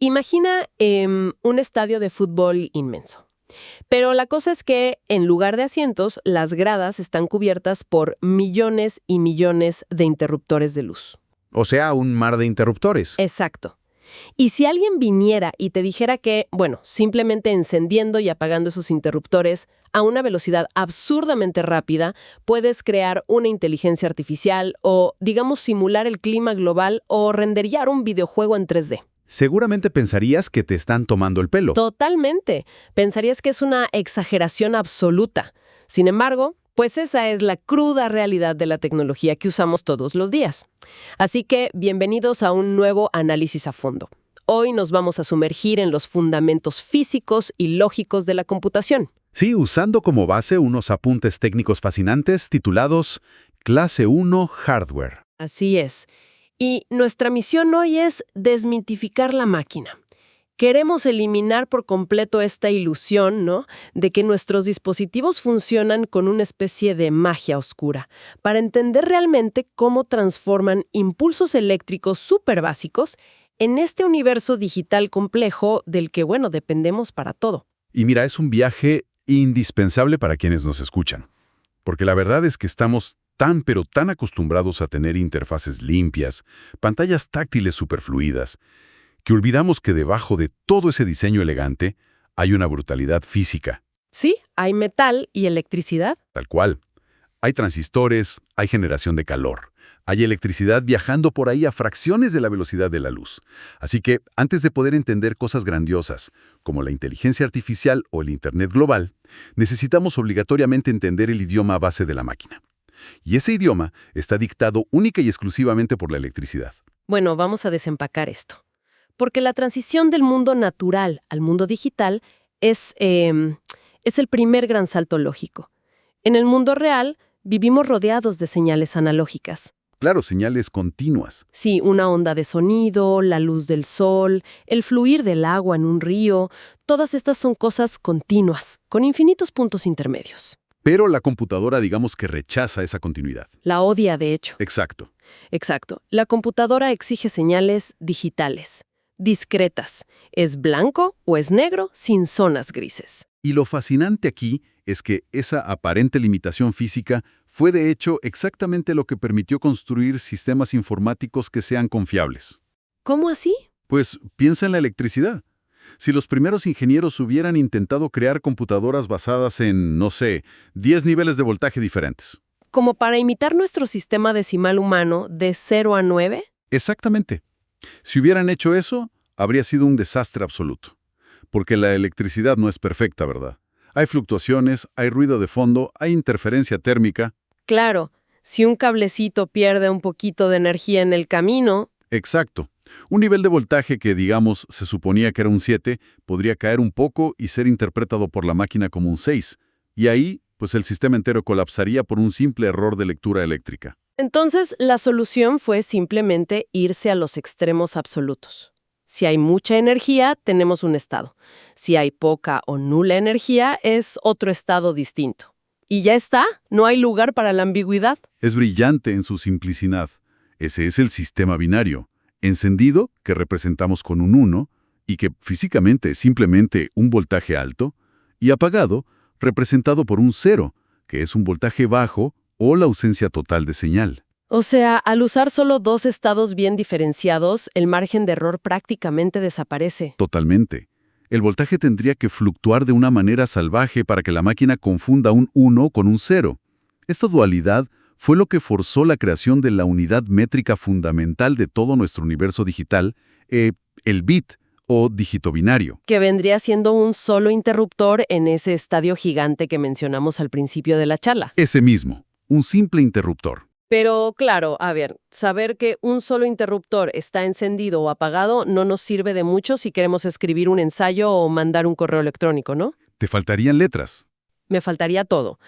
Imagina un estadio de fútbol inmenso. Pero la cosa es que, en lugar de asientos, las gradas están cubiertas por millones y millones de interruptores de luz. O sea, un mar de interruptores. Exacto. Y si alguien viniera y te dijera que, bueno, simplemente encendiendo y apagando esos interruptores a una velocidad absurdamente rápida, puedes crear una inteligencia artificial o, digamos, simular el clima global o renderizar un videojuego en 3D. Seguramente pensarías que te están tomando el pelo. Totalmente. Pensarías que es una exageración absoluta. Sin embargo, pues esa es la cruda realidad de la tecnología que usamos todos los días. Así que, bienvenidos a un nuevo análisis a fondo. Hoy nos vamos a sumergir en los fundamentos físicos y lógicos de la computación. Sí, usando como base unos apuntes técnicos fascinantes titulados Clase 1 Hardware. Así es. Y nuestra misión hoy es desmitificar la máquina. Queremos eliminar por completo esta ilusión, ¿no?, de que nuestros dispositivos funcionan con una especie de magia oscura, para entender realmente cómo transforman impulsos eléctricos súper básicos en este universo digital complejo del que, bueno, dependemos para todo. Y mira, es un viaje indispensable para quienes nos escuchan. Porque la verdad es que estamos pero tan acostumbrados a tener interfaces limpias, pantallas táctiles superfluidas, que olvidamos que debajo de todo ese diseño elegante hay una brutalidad física. Sí, hay metal y electricidad. Tal cual. Hay transistores, hay generación de calor, hay electricidad viajando por ahí a fracciones de la velocidad de la luz. Así que, antes de poder entender cosas grandiosas, como la inteligencia artificial o el Internet global, necesitamos obligatoriamente entender el idioma base de la máquina. Y ese idioma está dictado única y exclusivamente por la electricidad. Bueno, vamos a desempacar esto. Porque la transición del mundo natural al mundo digital es el primer gran salto lógico. En el mundo real, vivimos rodeados de señales analógicas. Claro, señales continuas. Sí, una onda de sonido, la luz del sol, el fluir del agua en un río, todas estas son cosas continuas, con infinitos puntos intermedios. Pero la computadora, digamos que rechaza esa continuidad. La odia, de hecho. Exacto. Exacto. La computadora exige señales digitales, discretas. ¿Es blanco o es negro sin zonas grises? Y lo fascinante aquí es que esa aparente limitación física fue de hecho exactamente lo que permitió construir sistemas informáticos que sean confiables. ¿Cómo así? Pues piensa en la electricidad. Si los primeros ingenieros hubieran intentado crear computadoras basadas en, no sé, 10 niveles de voltaje diferentes. ¿Como para imitar nuestro sistema decimal humano de 0 a 9? Exactamente. Si hubieran hecho eso, habría sido un desastre absoluto. Porque la electricidad no es perfecta, ¿verdad? Hay fluctuaciones, hay ruido de fondo, hay interferencia térmica. Claro, si un cablecito pierde un poquito de energía en el camino... Exacto. Un nivel de voltaje que, digamos, se suponía que era un 7, podría caer un poco y ser interpretado por la máquina como un 6. Y ahí, pues el sistema entero colapsaría por un simple error de lectura eléctrica. Entonces, la solución fue simplemente irse a los extremos absolutos. Si hay mucha energía, tenemos un estado. Si hay poca o nula energía, es otro estado distinto. Y ya está, no hay lugar para la ambigüedad. Es brillante en su simplicidad. Ese es el sistema binario. Encendido, que representamos con un 1, y que físicamente es simplemente un voltaje alto, y apagado, representado por un 0, que es un voltaje bajo o la ausencia total de señal. O sea, al usar solo dos estados bien diferenciados, el margen de error prácticamente desaparece. Totalmente. El voltaje tendría que fluctuar de una manera salvaje para que la máquina confunda un 1 con un 0. Esta dualidad fue lo que forzó la creación de la unidad métrica fundamental de todo nuestro universo digital, el bit o dígito binario. Que vendría siendo un solo interruptor en ese estadio gigante que mencionamos al principio de la charla. Ese mismo, un simple interruptor. Pero claro, a ver, saber que un solo interruptor está encendido o apagado no nos sirve de mucho si queremos escribir un ensayo o mandar un correo electrónico, ¿no? Te faltarían letras. Me faltaría todo.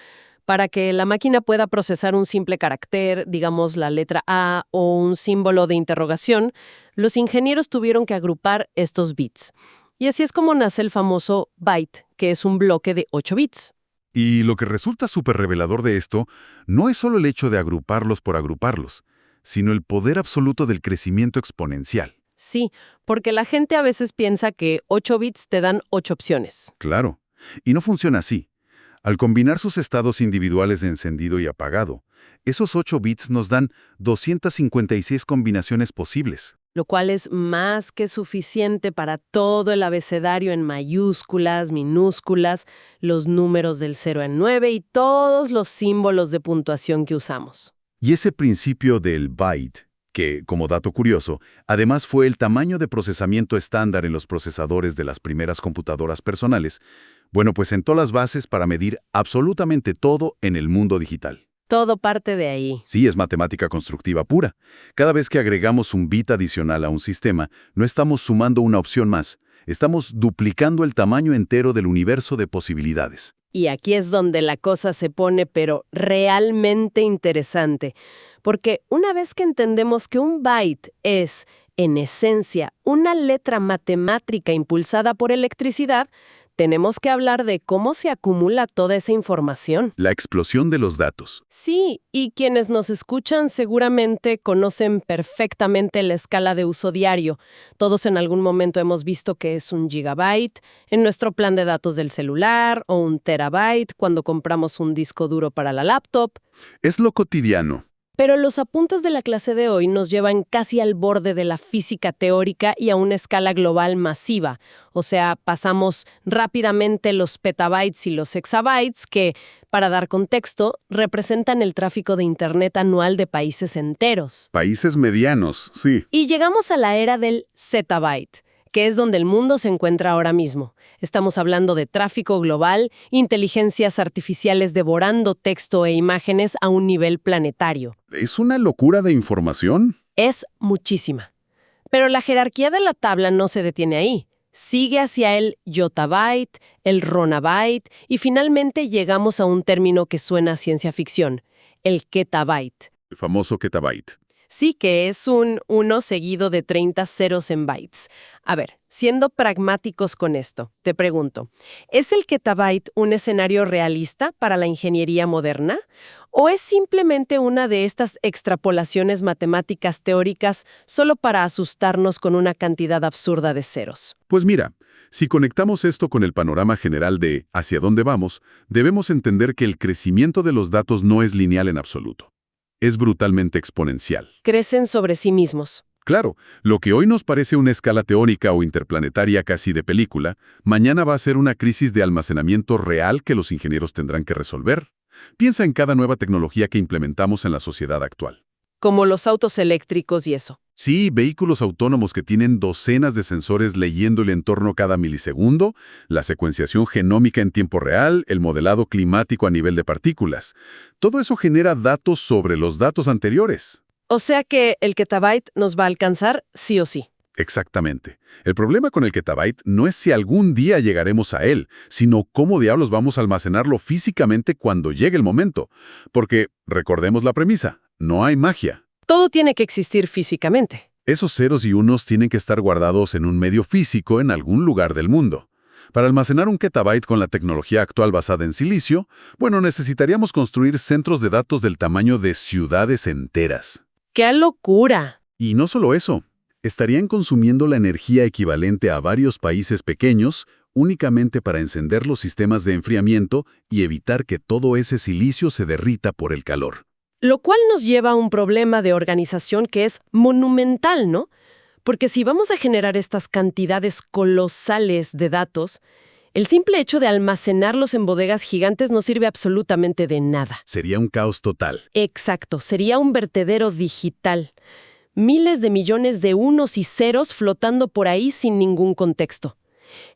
Para que la máquina pueda procesar un simple carácter, digamos la letra A o un símbolo de interrogación, los ingenieros tuvieron que agrupar estos bits. Y así es como nace el famoso byte, que es un bloque de 8 bits. Y lo que resulta súper revelador de esto no es solo el hecho de agruparlos por agruparlos, sino el poder absoluto del crecimiento exponencial. Sí, porque la gente a veces piensa que 8 bits te dan 8 opciones. Claro. Y no funciona así. Al combinar sus estados individuales de encendido y apagado, esos 8 bits nos dan 256 combinaciones posibles. Lo cual es más que suficiente para todo el abecedario en mayúsculas, minúsculas, los números del 0 al 9 y todos los símbolos de puntuación que usamos. Y ese principio del byte, que, como dato curioso, además fue el tamaño de procesamiento estándar en los procesadores de las primeras computadoras personales, bueno, pues sentó las bases para medir absolutamente todo en el mundo digital. Todo parte de ahí. Sí, es matemática constructiva pura. Cada vez que agregamos un bit adicional a un sistema, no estamos sumando una opción más, estamos duplicando el tamaño entero del universo de posibilidades. Y aquí es donde la cosa se pone, pero realmente interesante. Porque una vez que entendemos que un byte es, en esencia, una letra matemática impulsada por electricidad, tenemos que hablar de cómo se acumula toda esa información. La explosión de los datos. Sí, y quienes nos escuchan seguramente conocen perfectamente la escala de uso diario. Todos en algún momento hemos visto que es un gigabyte en nuestro plan de datos del celular o un terabyte cuando compramos un disco duro para la laptop. Es lo cotidiano. Pero los apuntes de la clase de hoy nos llevan casi al borde de la física teórica y a una escala global masiva. O sea, pasamos rápidamente los petabytes y los exabytes que, para dar contexto, representan el tráfico de Internet anual de países enteros. Países medianos, sí. Y llegamos a la era del zettabyte, que es donde el mundo se encuentra ahora mismo. Estamos hablando de tráfico global, inteligencias artificiales devorando texto e imágenes a un nivel planetario. ¿Es una locura de información? Es muchísima. Pero la jerarquía de la tabla no se detiene ahí. Sigue hacia el yottabyte, el ronabyte y finalmente llegamos a un término que suena a ciencia ficción, el kettabyte. El famoso kettabyte. Sí, que es un 1 seguido de 30 ceros en bytes. A ver, siendo pragmáticos con esto, te pregunto, ¿es el kettabyte un escenario realista para la ingeniería moderna? ¿O es simplemente una de estas extrapolaciones matemáticas teóricas solo para asustarnos con una cantidad absurda de ceros? Pues mira, si conectamos esto con el panorama general de hacia dónde vamos, debemos entender que el crecimiento de los datos no es lineal en absoluto. Es brutalmente exponencial. Crecen sobre sí mismos. Claro, lo que hoy nos parece una escala teórica o interplanetaria casi de película, mañana va a ser una crisis de almacenamiento real que los ingenieros tendrán que resolver. Piensa en cada nueva tecnología que implementamos en la sociedad actual. Como los autos eléctricos y eso. Sí, vehículos autónomos que tienen docenas de sensores leyendo el entorno cada milisegundo, la secuenciación genómica en tiempo real, el modelado climático a nivel de partículas. Todo eso genera datos sobre los datos anteriores. O sea que el kettabyte nos va a alcanzar sí o sí. Exactamente. El problema con el kettabyte no es si algún día llegaremos a él, sino cómo diablos vamos a almacenarlo físicamente cuando llegue el momento. Porque, recordemos la premisa, no hay magia. Todo tiene que existir físicamente. Esos ceros y unos tienen que estar guardados en un medio físico en algún lugar del mundo. Para almacenar un kettabyte con la tecnología actual basada en silicio, bueno, necesitaríamos construir centros de datos del tamaño de ciudades enteras. ¡Qué locura! Y no solo eso, estarían consumiendo la energía equivalente a varios países pequeños únicamente para encender los sistemas de enfriamiento y evitar que todo ese silicio se derrita por el calor. Lo cual nos lleva a un problema de organización que es monumental, ¿no? Porque si vamos a generar estas cantidades colosales de datos, el simple hecho de almacenarlos en bodegas gigantes no sirve absolutamente de nada. Sería un caos total. Exacto, sería un vertedero digital. Miles de millones de unos y ceros flotando por ahí sin ningún contexto.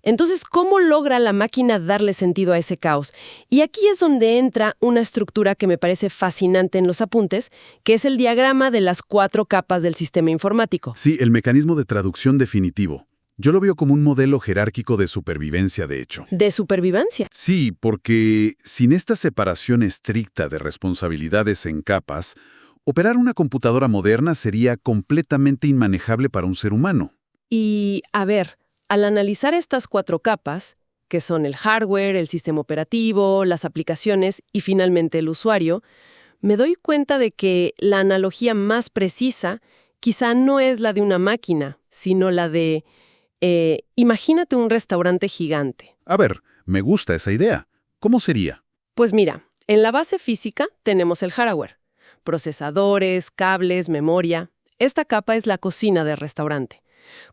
Entonces, ¿cómo logra la máquina darle sentido a ese caos? Y aquí es donde entra una estructura que me parece fascinante en los apuntes, que es el diagrama de las 4 capas del sistema informático. Sí, el mecanismo de traducción definitivo. Yo lo veo como un modelo jerárquico de supervivencia, de hecho. ¿De supervivencia? Sí, porque sin esta separación estricta de responsabilidades en capas, operar una computadora moderna sería completamente inmanejable para un ser humano. Y, a ver, al analizar estas 4 capas, que son el hardware, el sistema operativo, las aplicaciones y finalmente el usuario, me doy cuenta de que la analogía más precisa quizá no es la de una máquina, sino la de... imagínate un restaurante gigante. A ver, me gusta esa idea. ¿Cómo sería? Pues mira, en la base física tenemos el hardware, procesadores, cables, memoria. Esta capa es la cocina del restaurante,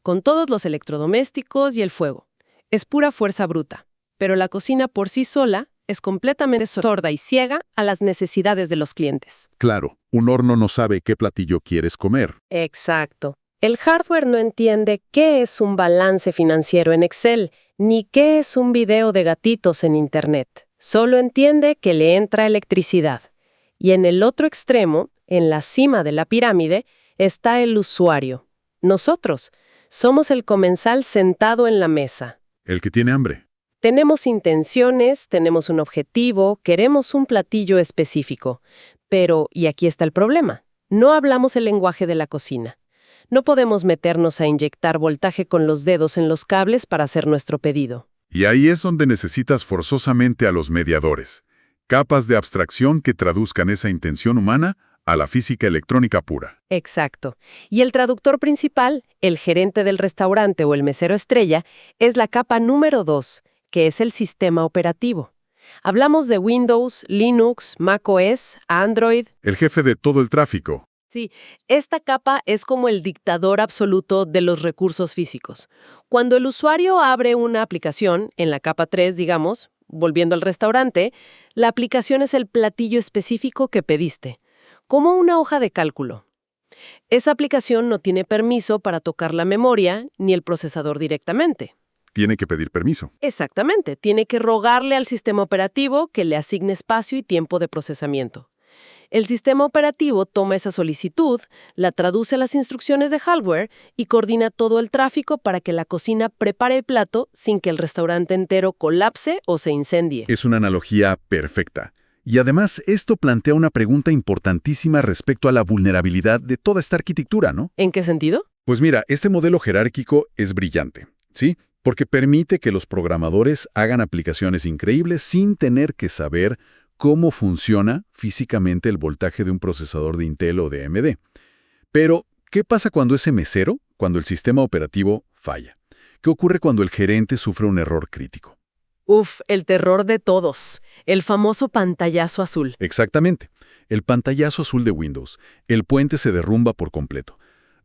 con todos los electrodomésticos y el fuego. Es pura fuerza bruta, pero la cocina por sí sola es completamente sorda y ciega a las necesidades de los clientes. Claro, un horno no sabe qué platillo quieres comer. Exacto. El hardware no entiende qué es un balance financiero en Excel, ni qué es un video de gatitos en Internet. Solo entiende que le entra electricidad. Y en el otro extremo, en la cima de la pirámide, está el usuario. Nosotros somos el comensal sentado en la mesa. El que tiene hambre. Tenemos intenciones, tenemos un objetivo, queremos un platillo específico. Pero, y aquí está el problema, no hablamos el lenguaje de la cocina. No podemos meternos a inyectar voltaje con los dedos en los cables para hacer nuestro pedido. Y ahí es donde necesitas forzosamente a los mediadores. Capas de abstracción que traduzcan esa intención humana a la física electrónica pura. Exacto. Y el traductor principal, el gerente del restaurante o el mesero estrella, es la capa número 2, que es el sistema operativo. Hablamos de Windows, Linux, macOS, Android. El jefe de todo el tráfico. Sí, esta capa es como el dictador absoluto de los recursos físicos. Cuando el usuario abre una aplicación, en la capa 3, digamos, volviendo al restaurante, la aplicación es el platillo específico que pediste, como una hoja de cálculo. Esa aplicación no tiene permiso para tocar la memoria ni el procesador directamente. Tiene que pedir permiso. Exactamente, tiene que rogarle al sistema operativo que le asigne espacio y tiempo de procesamiento. El sistema operativo toma esa solicitud, la traduce a las instrucciones de hardware y coordina todo el tráfico para que la cocina prepare el plato sin que el restaurante entero colapse o se incendie. Es una analogía perfecta. Y además, esto plantea una pregunta importantísima respecto a la vulnerabilidad de toda esta arquitectura, ¿no? ¿En qué sentido? Pues mira, este modelo jerárquico es brillante, ¿sí? Porque permite que los programadores hagan aplicaciones increíbles sin tener que saber cómo funciona físicamente el voltaje de un procesador de Intel o de AMD. Pero, ¿qué pasa cuando ese mesero, cuando el sistema operativo falla? ¿Qué ocurre cuando el gerente sufre un error crítico? El terror de todos. El famoso pantallazo azul. Exactamente. El pantallazo azul de Windows. El puente se derrumba por completo.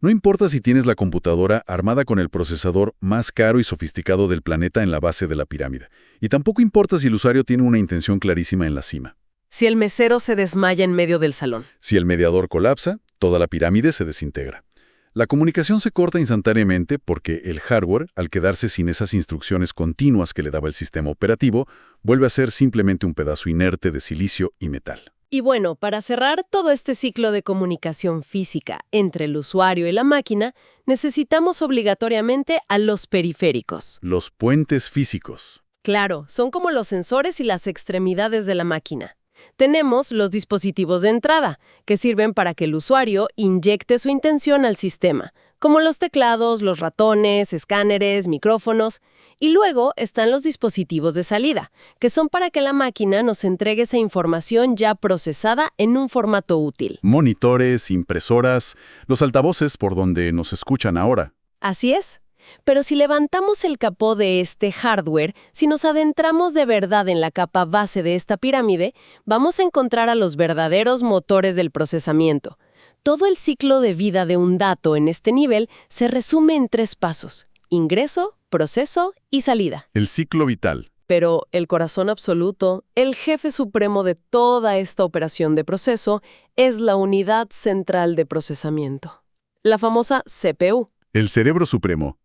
No importa si tienes la computadora armada con el procesador más caro y sofisticado del planeta en la base de la pirámide. Y tampoco importa si el usuario tiene una intención clarísima en la cima. Si el mesero se desmaya en medio del salón. Si el mediador colapsa, toda la pirámide se desintegra. La comunicación se corta instantáneamente porque el hardware, al quedarse sin esas instrucciones continuas que le daba el sistema operativo, vuelve a ser simplemente un pedazo inerte de silicio y metal. Y bueno, para cerrar todo este ciclo de comunicación física entre el usuario y la máquina, necesitamos obligatoriamente a los periféricos. Los puentes físicos. Claro, son como los sensores y las extremidades de la máquina. Tenemos los dispositivos de entrada, que sirven para que el usuario inyecte su intención al sistema, como los teclados, los ratones, escáneres, micrófonos. Y luego están los dispositivos de salida, que son para que la máquina nos entregue esa información ya procesada en un formato útil. Monitores, impresoras, los altavoces por donde nos escuchan ahora. Así es. Pero si levantamos el capó de este hardware, si nos adentramos de verdad en la capa base de esta pirámide, vamos a encontrar a los verdaderos motores del procesamiento. Todo el ciclo de vida de un dato en este nivel se resume en 3 pasos: ingreso, proceso y salida. El ciclo vital. Pero el corazón absoluto, el jefe supremo de toda esta operación de proceso, es la unidad central de procesamiento. La famosa CPU. El cerebro supremo.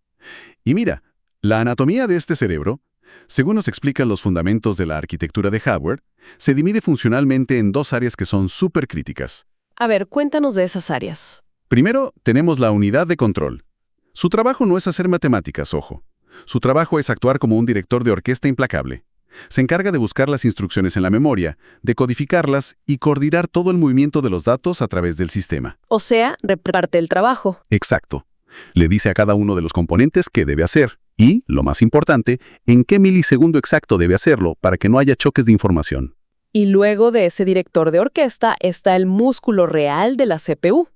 Y mira, la anatomía de este cerebro, según nos explican los fundamentos de la arquitectura de hardware, se divide funcionalmente en 2 áreas que son súper críticas. A ver, cuéntanos de esas áreas. Primero, tenemos la unidad de control. Su trabajo no es hacer matemáticas, ojo. Su trabajo es actuar como un director de orquesta implacable. Se encarga de buscar las instrucciones en la memoria, de codificarlas y coordinar todo el movimiento de los datos a través del sistema. O sea, reparte el trabajo. Exacto. Le dice a cada uno de los componentes qué debe hacer y, lo más importante, en qué milisegundo exacto debe hacerlo para que no haya choques de información. Y luego de ese director de orquesta está el músculo real de la CPU.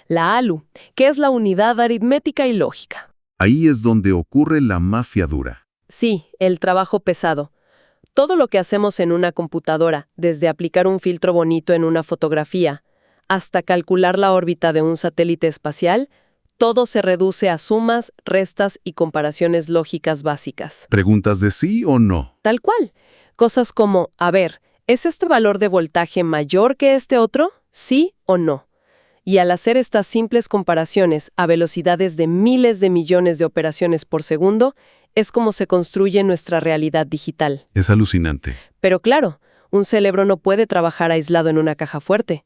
La ALU, que es la unidad aritmética y lógica. Ahí es donde ocurre la mafia dura. Sí, el trabajo pesado. Todo lo que hacemos en una computadora, desde aplicar un filtro bonito en una fotografía hasta calcular la órbita de un satélite espacial, todo se reduce a sumas, restas y comparaciones lógicas básicas. Preguntas de sí o no. Tal cual. Cosas como, a ver, ¿es este valor de voltaje mayor que este otro? ¿Sí o no? Y al hacer estas simples comparaciones a velocidades de miles de millones de operaciones por segundo, es como se construye nuestra realidad digital. Es alucinante. Pero claro, un cerebro no puede trabajar aislado en una caja fuerte.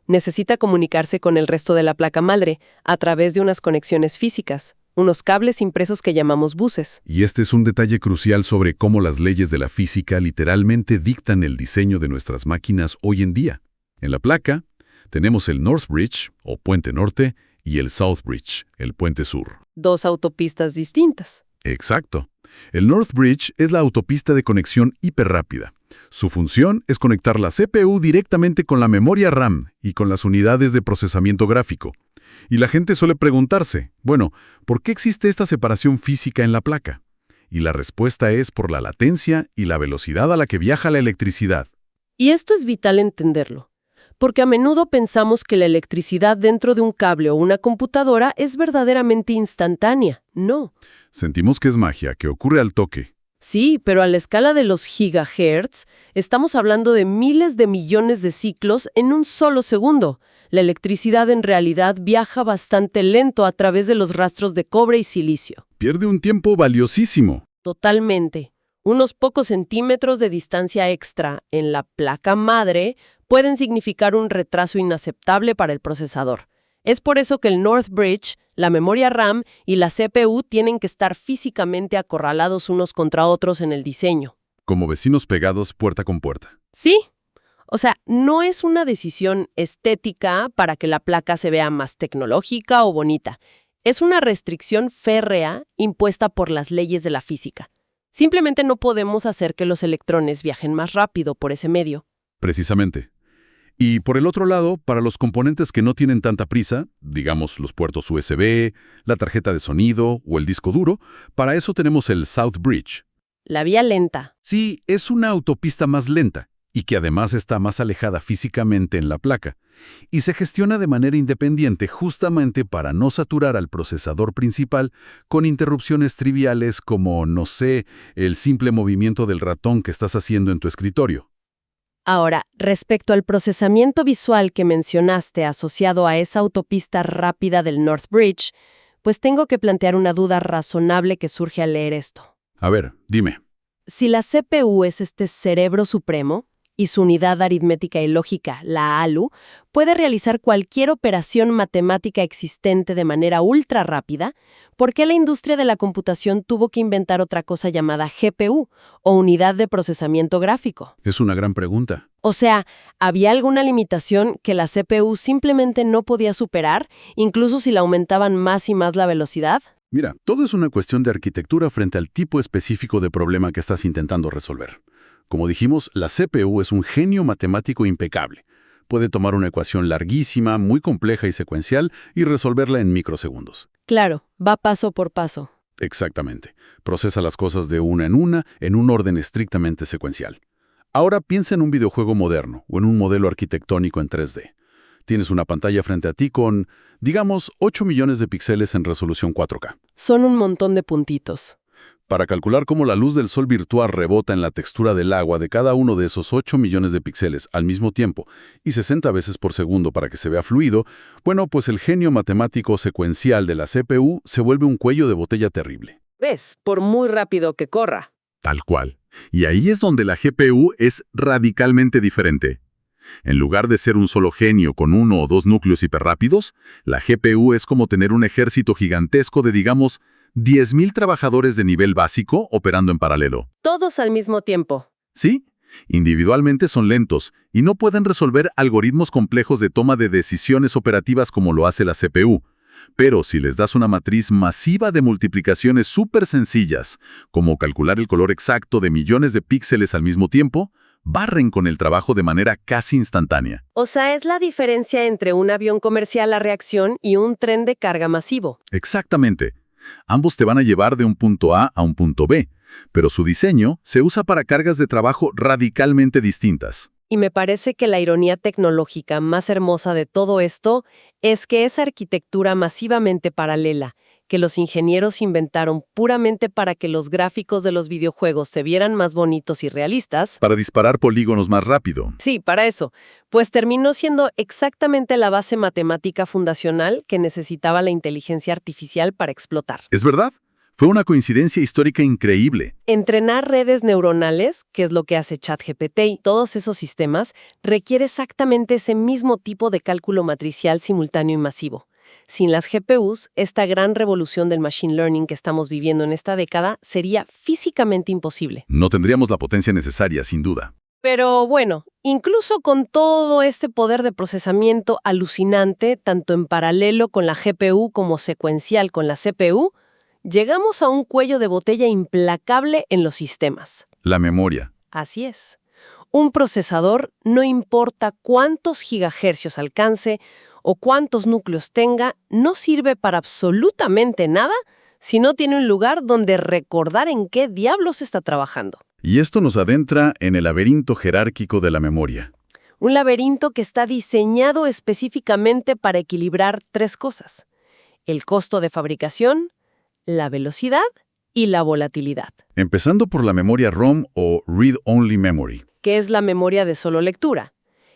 Necesita comunicarse con el resto de la placa madre a través de unas conexiones físicas, unos cables impresos que llamamos buses. Y este es un detalle crucial sobre cómo las leyes de la física literalmente dictan el diseño de nuestras máquinas hoy en día. En la placa tenemos el North Bridge, o Puente Norte, y el South Bridge, el Puente Sur. Dos autopistas distintas. Exacto. El North Bridge es la autopista de conexión hiperrápida. Su función es conectar la CPU directamente con la memoria RAM y con las unidades de procesamiento gráfico. Y la gente suele preguntarse, bueno, ¿por qué existe esta separación física en la placa? Y la respuesta es por la latencia y la velocidad a la que viaja la electricidad. Y esto es vital entenderlo, porque a menudo pensamos que la electricidad dentro de un cable o una computadora es verdaderamente instantánea. No. Sentimos que es magia, que ocurre al toque. Sí, pero a la escala de los gigahertz, estamos hablando de miles de millones de ciclos en un solo segundo. La electricidad en realidad viaja bastante lento a través de los rastros de cobre y silicio. Pierde un tiempo valiosísimo. Totalmente. Unos pocos centímetros de distancia extra en la placa madre pueden significar un retraso inaceptable para el procesador. Es por eso que el North Bridge, la memoria RAM y la CPU tienen que estar físicamente acorralados unos contra otros en el diseño. Como vecinos pegados puerta con puerta. Sí. O sea, no es una decisión estética para que la placa se vea más tecnológica o bonita. Es una restricción férrea impuesta por las leyes de la física. Simplemente no podemos hacer que los electrones viajen más rápido por ese medio. Precisamente. Y por el otro lado, para los componentes que no tienen tanta prisa, digamos los puertos USB, la tarjeta de sonido o el disco duro, para eso tenemos el South Bridge. La vía lenta. Sí, es una autopista más lenta y que además está más alejada físicamente en la placa, y se gestiona de manera independiente justamente para no saturar al procesador principal con interrupciones triviales como, no sé, el simple movimiento del ratón que estás haciendo en tu escritorio. Ahora, respecto al procesamiento visual que mencionaste asociado a esa autopista rápida del North Bridge, pues tengo que plantear una duda razonable que surge al leer esto. A ver, dime. Si la CPU es este cerebro supremo, y su unidad aritmética y lógica, la ALU, puede realizar cualquier operación matemática existente de manera ultra rápida, ¿por qué la industria de la computación tuvo que inventar otra cosa llamada GPU, o unidad de procesamiento gráfico? Es una gran pregunta. O sea, ¿había alguna limitación que la CPU simplemente no podía superar, incluso si le aumentaban más y más la velocidad? Mira, todo es una cuestión de arquitectura frente al tipo específico de problema que estás intentando resolver. Como dijimos, la CPU es un genio matemático impecable. Puede tomar una ecuación larguísima, muy compleja y secuencial y resolverla en microsegundos. Claro, va paso por paso. Exactamente. Procesa las cosas de una en un orden estrictamente secuencial. Ahora piensa en un videojuego moderno o en un modelo arquitectónico en 3D. Tienes una pantalla frente a ti con, digamos, 8 millones de píxeles en resolución 4K. Son un montón de puntitos. Para calcular cómo la luz del sol virtual rebota en la textura del agua de cada uno de esos 8 millones de píxeles al mismo tiempo y 60 veces por segundo para que se vea fluido, bueno, pues el genio matemático secuencial de la CPU se vuelve un cuello de botella terrible. ¿Ves? Por muy rápido que corra. Tal cual. Y ahí es donde la GPU es radicalmente diferente. En lugar de ser un solo genio con uno o dos núcleos hiperrápidos, la GPU es como tener un ejército gigantesco de, digamos, 10.000 trabajadores de nivel básico operando en paralelo. Todos al mismo tiempo. ¿Sí? Individualmente son lentos y no pueden resolver algoritmos complejos de toma de decisiones operativas como lo hace la CPU. Pero si les das una matriz masiva de multiplicaciones súper sencillas, como calcular el color exacto de millones de píxeles al mismo tiempo, barren con el trabajo de manera casi instantánea. O sea, es la diferencia entre un avión comercial a reacción y un tren de carga masivo. Exactamente. Ambos te van a llevar de un punto A a un punto B, pero su diseño se usa para cargas de trabajo radicalmente distintas. Y me parece que la ironía tecnológica más hermosa de todo esto es que esa arquitectura masivamente paralela, que los ingenieros inventaron puramente para que los gráficos de los videojuegos se vieran más bonitos y realistas. Para disparar polígonos más rápido. Sí, para eso. Pues terminó siendo exactamente la base matemática fundacional que necesitaba la inteligencia artificial para explotar. ¿Es verdad? Fue una coincidencia histórica increíble. Entrenar redes neuronales, que es lo que hace ChatGPT y todos esos sistemas, requiere exactamente ese mismo tipo de cálculo matricial simultáneo y masivo. Sin las GPUs, esta gran revolución del machine learning que estamos viviendo en esta década sería físicamente imposible. No tendríamos la potencia necesaria, sin duda. Pero bueno, incluso con todo este poder de procesamiento alucinante, tanto en paralelo con la GPU como secuencial con la CPU, llegamos a un cuello de botella implacable en los sistemas. La memoria. Así es. Un procesador, no importa cuántos gigahercios alcance o cuántos núcleos tenga, no sirve para absolutamente nada si no tiene un lugar donde recordar en qué diablos está trabajando. Y esto nos adentra en el laberinto jerárquico de la memoria. Un laberinto que está diseñado específicamente para equilibrar tres cosas: el costo de fabricación, la velocidad y la volatilidad. Empezando por la memoria ROM o Read Only Memory. Que es la memoria de solo lectura.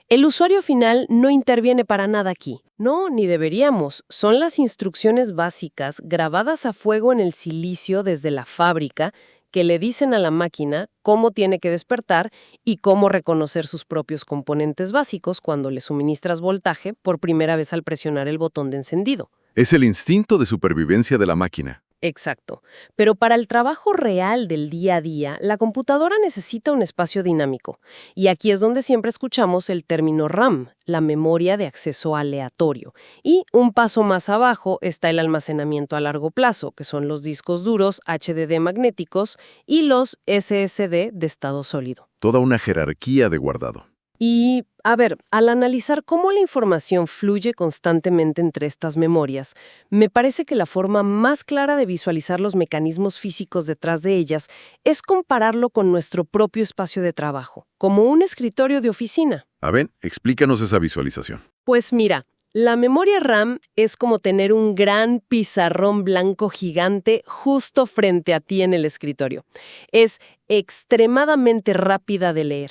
El usuario final no interviene para nada aquí. No, ni deberíamos. Son las instrucciones básicas grabadas a fuego en el silicio desde la fábrica que le dicen a la máquina cómo tiene que despertar y cómo reconocer sus propios componentes básicos cuando le suministras voltaje por primera vez al presionar el botón de encendido. Es el instinto de supervivencia de la máquina. Exacto. Pero para el trabajo real del día a día, la computadora necesita un espacio dinámico. Y aquí es donde siempre escuchamos el término RAM, la memoria de acceso aleatorio. Y un paso más abajo está el almacenamiento a largo plazo, que son los discos duros HDD magnéticos y los SSD de estado sólido. Toda una jerarquía de guardado. Y, a ver, al analizar cómo la información fluye constantemente entre estas memorias, me parece que la forma más clara de visualizar los mecanismos físicos detrás de ellas es compararlo con nuestro propio espacio de trabajo, como un escritorio de oficina. A ver, explícanos esa visualización. Pues mira, la memoria RAM es como tener un gran pizarrón blanco gigante justo frente a ti en el escritorio. Es extremadamente rápida de leer.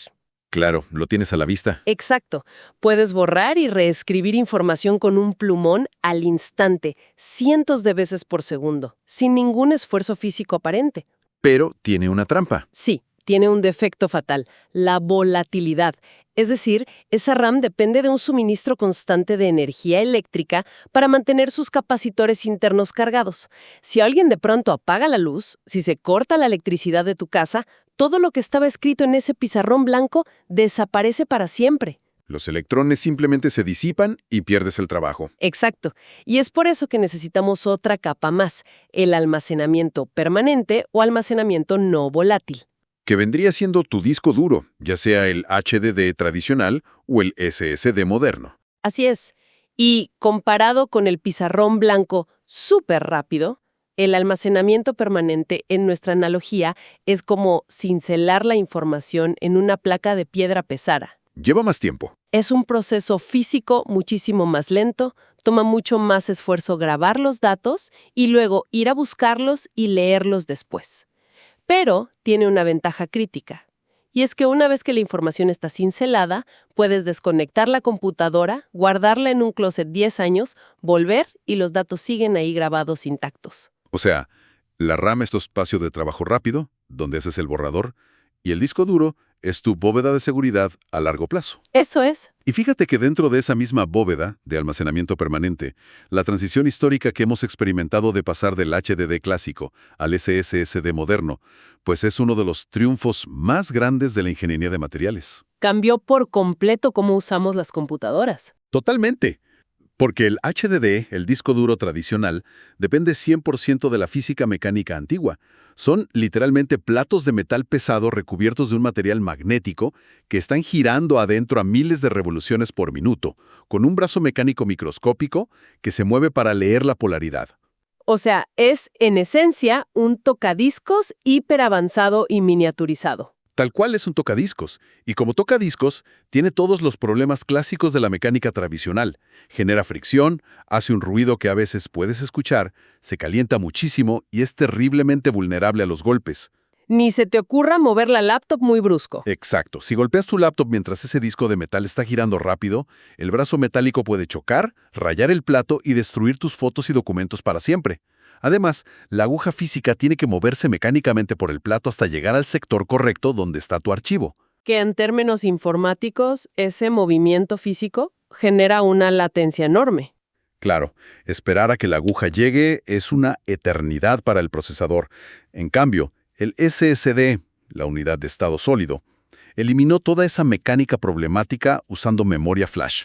Claro, lo tienes a la vista. Exacto. Puedes borrar y reescribir información con un plumón al instante, cientos de veces por segundo, sin ningún esfuerzo físico aparente. Pero tiene una trampa. Sí, tiene un defecto fatal, la volatilidad. Es decir, esa RAM depende de un suministro constante de energía eléctrica para mantener sus capacitores internos cargados. Si alguien de pronto apaga la luz, si se corta la electricidad de tu casa, todo lo que estaba escrito en ese pizarrón blanco desaparece para siempre. Los electrones simplemente se disipan y pierdes el trabajo. Exacto. Y es por eso que necesitamos otra capa más, el almacenamiento permanente o almacenamiento no volátil. Que vendría siendo tu disco duro, ya sea el HDD tradicional o el SSD moderno. Así es. Y comparado con el pizarrón blanco súper rápido, el almacenamiento permanente en nuestra analogía es como cincelar la información en una placa de piedra pesada. Lleva más tiempo. Es un proceso físico muchísimo más lento, toma mucho más esfuerzo grabar los datos y luego ir a buscarlos y leerlos después. Pero tiene una ventaja crítica, y es que una vez que la información está cincelada, puedes desconectar la computadora, guardarla en un closet 10 años, volver y los datos siguen ahí grabados intactos. O sea, la RAM es tu espacio de trabajo rápido, donde haces el borrador, y el disco duro es tu bóveda de seguridad a largo plazo. Eso es. Y fíjate que dentro de esa misma bóveda de almacenamiento permanente, la transición histórica que hemos experimentado de pasar del HDD clásico al SSD moderno, pues es uno de los triunfos más grandes de la ingeniería de materiales. Cambió por completo cómo usamos las computadoras. Totalmente. Porque el HDD, el disco duro tradicional, depende 100% de la física mecánica antigua. Son literalmente platos de metal pesado recubiertos de un material magnético que están girando adentro a miles de revoluciones por minuto, con un brazo mecánico microscópico que se mueve para leer la polaridad. O sea, es en esencia un tocadiscos hiperavanzado y miniaturizado. Tal cual es un tocadiscos, y como tocadiscos, tiene todos los problemas clásicos de la mecánica tradicional. Genera fricción, hace un ruido que a veces puedes escuchar, se calienta muchísimo y es terriblemente vulnerable a los golpes. Ni se te ocurra mover la laptop muy brusco. Exacto. Si golpeas tu laptop mientras ese disco de metal está girando rápido, el brazo metálico puede chocar, rayar el plato y destruir tus fotos y documentos para siempre. Además, la aguja física tiene que moverse mecánicamente por el plato hasta llegar al sector correcto donde está tu archivo. Que en términos informáticos, ese movimiento físico genera una latencia enorme. Claro, esperar a que la aguja llegue es una eternidad para el procesador. En cambio, el SSD, la unidad de estado sólido, eliminó toda esa mecánica problemática usando memoria flash.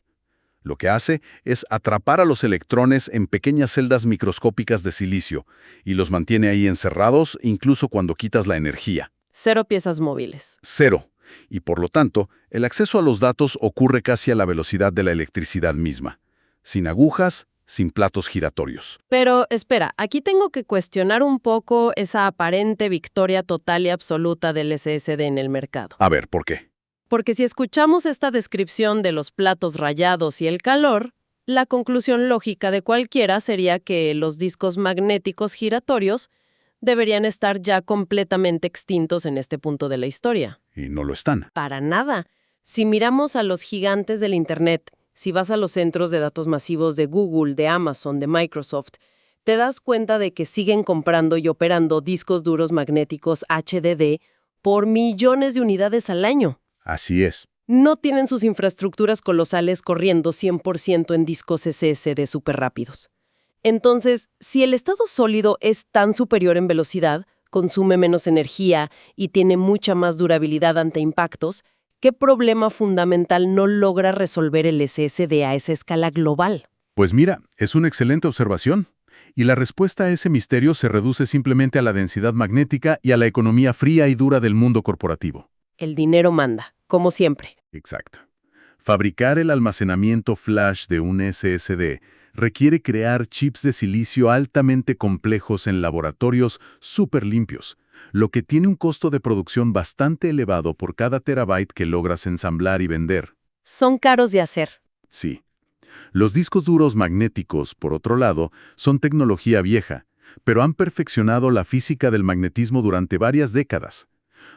Lo que hace es atrapar a los electrones en pequeñas celdas microscópicas de silicio y los mantiene ahí encerrados incluso cuando quitas la energía. 0 piezas móviles. Cero. Y por lo tanto, el acceso a los datos ocurre casi a la velocidad de la electricidad misma. Sin agujas, sin platos giratorios. Pero espera, aquí tengo que cuestionar un poco esa aparente victoria total y absoluta del SSD en el mercado. A ver, ¿por qué? Porque si escuchamos esta descripción de los platos rayados y el calor, la conclusión lógica de cualquiera sería que los discos magnéticos giratorios deberían estar ya completamente extintos en este punto de la historia. Y no lo están. Para nada. Si miramos a los gigantes del Internet, si vas a los centros de datos masivos de Google, de Amazon, de Microsoft, te das cuenta de que siguen comprando y operando discos duros magnéticos HDD por millones de unidades al año. Así es. No tienen sus infraestructuras colosales corriendo 100% en discos SSD súper rápidos. Entonces, si el estado sólido es tan superior en velocidad, consume menos energía y tiene mucha más durabilidad ante impactos, ¿qué problema fundamental no logra resolver el SSD a esa escala global? Pues mira, es una excelente observación. Y la respuesta a ese misterio se reduce simplemente a la densidad magnética y a la economía fría y dura del mundo corporativo. El dinero manda, como siempre. Exacto. Fabricar el almacenamiento flash de un SSD requiere crear chips de silicio altamente complejos en laboratorios súper limpios, lo que tiene un costo de producción bastante elevado por cada terabyte que logras ensamblar y vender. Son caros de hacer. Sí. Los discos duros magnéticos, por otro lado, son tecnología vieja, pero han perfeccionado la física del magnetismo durante varias décadas.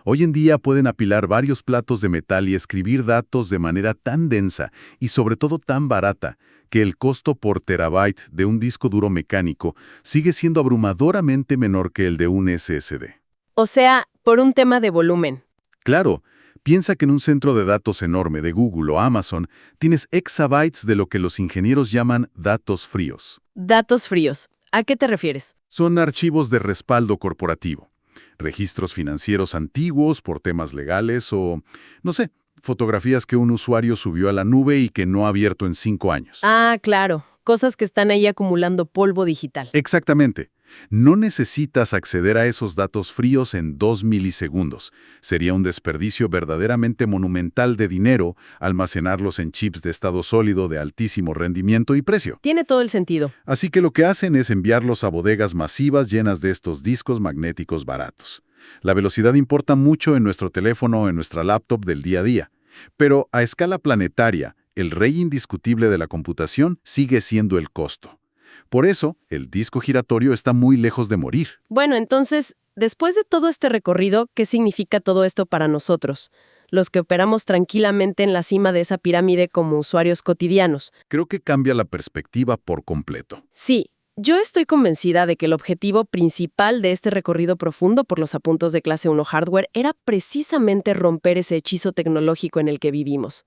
Hoy en día pueden apilar varios platos de metal y escribir datos de manera tan densa y sobre todo tan barata que el costo por terabyte de un disco duro mecánico sigue siendo abrumadoramente menor que el de un SSD. O sea, por un tema de volumen. Claro, piensa que en un centro de datos enorme de Google o Amazon tienes exabytes de lo que los ingenieros llaman datos fríos. Datos fríos. ¿A qué te refieres? Son archivos de respaldo corporativo. Registros financieros antiguos por temas legales o, no sé, fotografías que un usuario subió a la nube y que no ha abierto en 5 años. Ah, claro. Cosas que están ahí acumulando polvo digital. Exactamente. No necesitas acceder a esos datos fríos en 2 milisegundos. Sería un desperdicio verdaderamente monumental de dinero almacenarlos en chips de estado sólido de altísimo rendimiento y precio. Tiene todo el sentido. Así que lo que hacen es enviarlos a bodegas masivas llenas de estos discos magnéticos baratos. La velocidad importa mucho en nuestro teléfono o en nuestra laptop del día a día. Pero a escala planetaria, el rey indiscutible de la computación sigue siendo el costo. Por eso, el disco giratorio está muy lejos de morir. Bueno, entonces, después de todo este recorrido, ¿qué significa todo esto para nosotros? Los que operamos tranquilamente en la cima de esa pirámide como usuarios cotidianos. Creo que cambia la perspectiva por completo. Sí, yo estoy convencida de que el objetivo principal de este recorrido profundo por los apuntos de clase 1 hardware era precisamente romper ese hechizo tecnológico en el que vivimos.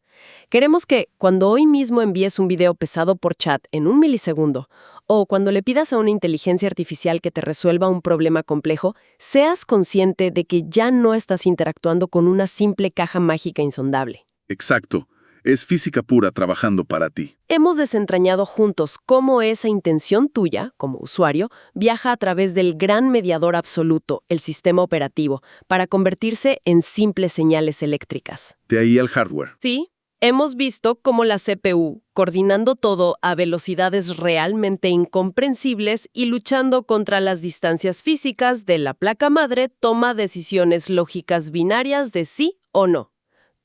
Queremos que, cuando hoy mismo envíes un video pesado por chat en 1 milisegundo, o cuando le pidas a una inteligencia artificial que te resuelva un problema complejo, seas consciente de que ya no estás interactuando con una simple caja mágica insondable. Exacto. Es física pura trabajando para ti. Hemos desentrañado juntos cómo esa intención tuya, como usuario, viaja a través del gran mediador absoluto, el sistema operativo, para convertirse en simples señales eléctricas. De ahí el hardware. Sí, hemos visto cómo la CPU, coordinando todo a velocidades realmente incomprensibles y luchando contra las distancias físicas de la placa madre, toma decisiones lógicas binarias de sí o no.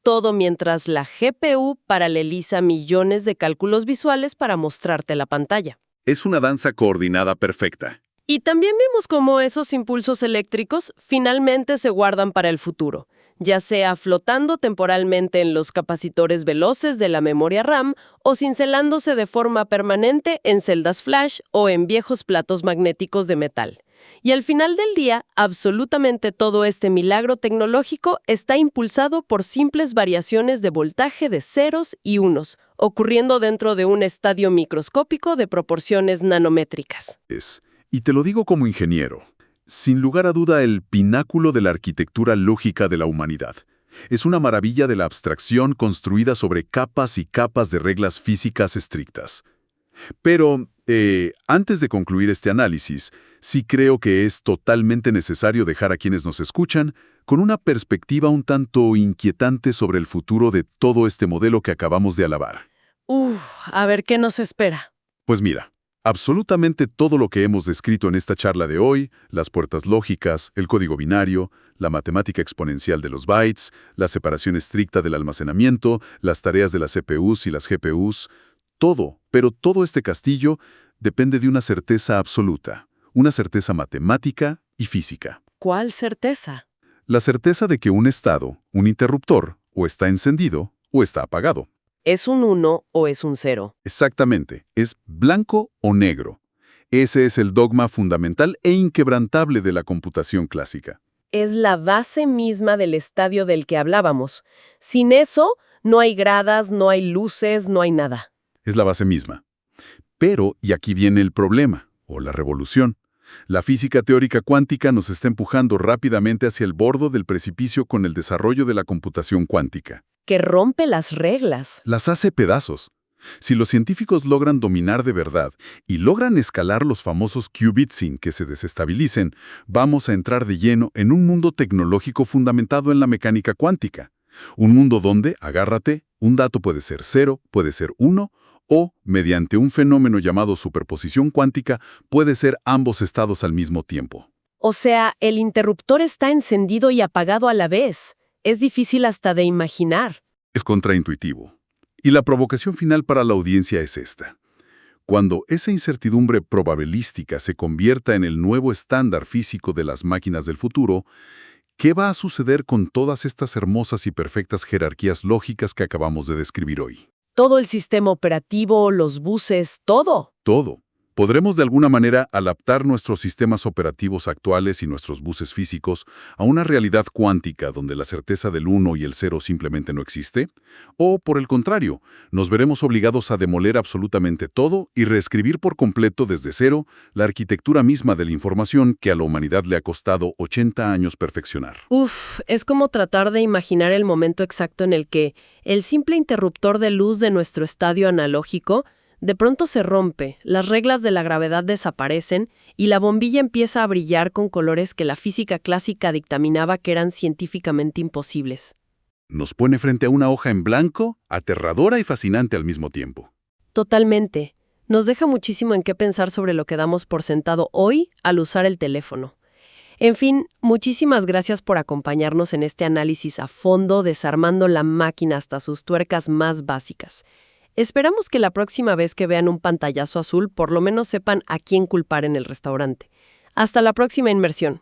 Todo mientras la GPU paraleliza millones de cálculos visuales para mostrarte la pantalla. Es una danza coordinada perfecta. Y también vimos cómo esos impulsos eléctricos finalmente se guardan para el futuro, ya sea flotando temporalmente en los capacitores veloces de la memoria RAM o cincelándose de forma permanente en celdas flash o en viejos platos magnéticos de metal. Y al final del día, absolutamente todo este milagro tecnológico está impulsado por simples variaciones de voltaje de ceros y unos, ocurriendo dentro de un estadio microscópico de proporciones nanométricas. Y te lo digo como ingeniero, sin lugar a duda el pináculo de la arquitectura lógica de la humanidad. Es una maravilla de la abstracción construida sobre capas y capas de reglas físicas estrictas. Pero, antes de concluir este análisis, sí creo que es totalmente necesario dejar a quienes nos escuchan con una perspectiva un tanto inquietante sobre el futuro de todo este modelo que acabamos de alabar. A ver qué nos espera. Pues mira, absolutamente todo lo que hemos descrito en esta charla de hoy, las puertas lógicas, el código binario, la matemática exponencial de los bytes, la separación estricta del almacenamiento, las tareas de las CPUs y las GPUs, todo, pero todo este castillo depende de una certeza absoluta, una certeza matemática y física. ¿Cuál certeza? La certeza de que un estado, un interruptor, o está encendido o está apagado. ¿Es un 1 o es un 0? Exactamente, es blanco o negro. Ese es el dogma fundamental e inquebrantable de la computación clásica. Es la base misma del estadio del que hablábamos. Sin eso, no hay gradas, no hay luces, no hay nada. Es la base misma. Pero, y aquí viene el problema, o la revolución. La física teórica cuántica nos está empujando rápidamente hacia el borde del precipicio con el desarrollo de la computación cuántica. Que rompe las reglas. Las hace pedazos. Si los científicos logran dominar de verdad y logran escalar los famosos qubits sin que se desestabilicen, vamos a entrar de lleno en un mundo tecnológico fundamentado en la mecánica cuántica. Un mundo donde, agárrate, un dato puede ser 0, puede ser 1, o, mediante un fenómeno llamado superposición cuántica, puede ser ambos estados al mismo tiempo. O sea, el interruptor está encendido y apagado a la vez. Es difícil hasta de imaginar. Es contraintuitivo. Y la provocación final para la audiencia es esta. Cuando esa incertidumbre probabilística se convierta en el nuevo estándar físico de las máquinas del futuro, ¿qué va a suceder con todas estas hermosas y perfectas jerarquías lógicas que acabamos de describir hoy? Todo el sistema operativo, los buses, todo. Todo. ¿Podremos de alguna manera adaptar nuestros sistemas operativos actuales y nuestros buses físicos a una realidad cuántica donde la certeza del 1 y el 0 simplemente no existe? ¿O, por el contrario, nos veremos obligados a demoler absolutamente todo y reescribir por completo desde cero la arquitectura misma de la información que a la humanidad le ha costado 80 años perfeccionar? Es como tratar de imaginar el momento exacto en el que el simple interruptor de luz de nuestro estadio analógico de pronto se rompe, las reglas de la gravedad desaparecen y la bombilla empieza a brillar con colores que la física clásica dictaminaba que eran científicamente imposibles. Nos pone frente a una hoja en blanco, aterradora y fascinante al mismo tiempo. Totalmente. Nos deja muchísimo en qué pensar sobre lo que damos por sentado hoy al usar el teléfono. En fin, muchísimas gracias por acompañarnos en este análisis a fondo, desarmando la máquina hasta sus tuercas más básicas. Esperamos que la próxima vez que vean un pantallazo azul, por lo menos sepan a quién culpar en el restaurante. Hasta la próxima inmersión.